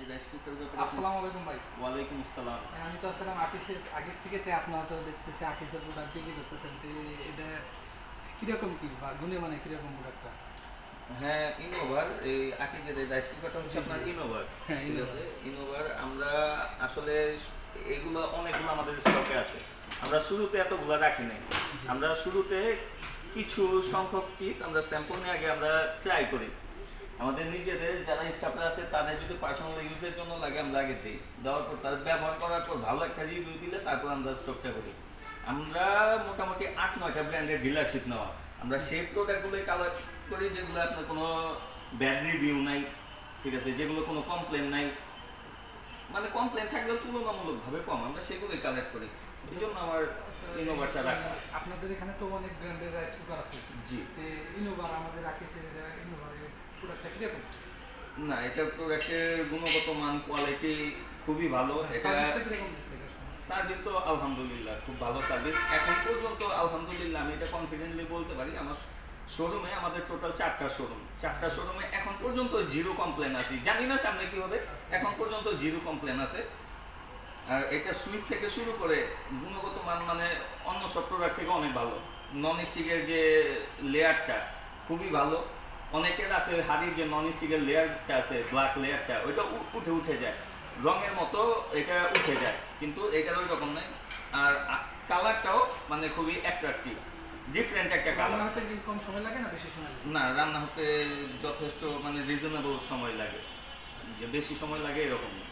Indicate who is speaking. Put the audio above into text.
Speaker 1: এই rice cooker ব্যাপারে
Speaker 2: আসসালামু আলাইকুম ভাই।
Speaker 1: ওয়ালাইকুম আসসালাম।
Speaker 2: আমি তো আসলাম আকিস থেকে আপনারা তো দেখতেছি আকিসের প্রোডাক্ট বিক্রি করতেছেন, তো এটা কীরকম কী বা গুণে মানে কীরকম প্রোডাক্টটা?
Speaker 1: হ্যাঁ, ইনোভার এই আকিজের এই রাইস কুকারটা হচ্ছে আপনার ইনোভার।
Speaker 2: হ্যাঁ,
Speaker 1: ঠিক
Speaker 2: ইনোভা।
Speaker 1: আছে, ইনোভার আমরা আসলে এগুলো অনেকগুলো আমাদের স্টকে আছে। আমরা শুরুতে এতগুলো রাখি নাই। আমরা শুরুতে কিছু সংখ্যক পিস আমরা স্যাম্পল নিয়ে আগে আমরা ট্রাই করি। আমাদের নিজেদের যারা স্টাফরা আছে তাদের যদি পার্সোনাল ইউজের জন্য লাগে আমরা আগে দিই, দেওয়ার পর তাদের ব্যবহার করার পর ভালো একটা রিভিউ দিলে তারপর আমরা স্টকটা করি। আমরা মোটামুটি 8-9টা ব্র্যান্ডের ডিলারশিপ নেওয়া, আমরা সেই প্রোডাক্টগুলোই কালেক্ট করি যেগুলো আপনার কোনো ব্যাড রিভিউ নাই, ঠিক আছে, যেগুলো কোনো কমপ্লেন নাই, মানে কমপ্লেন থাকলেও তুলনামূলকভাবে কম, আমরা সেগুলোই কালেক্ট করি। এই জন্য আমার ইনোভারটা রাখা।
Speaker 2: আপনাদের এখানে তো অনেক ব্র্যান্ডের রাইস কুকার আছে।
Speaker 1: জি।
Speaker 2: ইনোভা আমাদের আকিসের ইনোভারের প্রোডাক্টটা কীরকম?
Speaker 1: না, এটা প্রোডাক্টের গুণগত মান কোয়ালিটি খুবই ভালো। এটা
Speaker 2: সার্ভিসটা কীরকম দিচ্ছে?
Speaker 1: সার্ভিস তো আলহামদুলিল্লাহ খুব ভালো সার্ভিস এখন পর্যন্ত। আলহামদুলিল্লাহ আমি এটা কনফিডেন্টলি বলতে পারি। আমার শোরুমে আমাদের টোটাল 4টা শোরুম, 4টা শোরুমে এখন পর্যন্ত জিরো কমপ্লেন আছে। জানি না সামনে কি হবে, এখন পর্যন্ত জিরো কমপ্লেন আছে। আর এটা সুইচ থেকে শুরু করে গুণগত মান মানে অন্য সব প্রোডাক্ট থেকে অনেক ভালো। নন স্টিকের যে লেয়ারটা খুবই ভালো। অনেকের আছে হাড়ির যে নন স্টিকের লেয়ারটা আছে, ব্ল্যাক লেয়ারটা, ওইটা উঠে যায়, রঙের মতো এটা উঠে যায়, কিন্তু এটার ওই রকম নেই। আর কালারটাও মানে খুবই অ্যাট্রাকটিভ, ডিফারেন্ট একটা কালার।
Speaker 2: রান্না হতে কি কম সময় লাগে না বেশি সময় লাগে?
Speaker 1: না, রান্না হতে যথেষ্ট মানে রিজনেবল সময় লাগে, যে বেশি সময় লাগে এরকম না।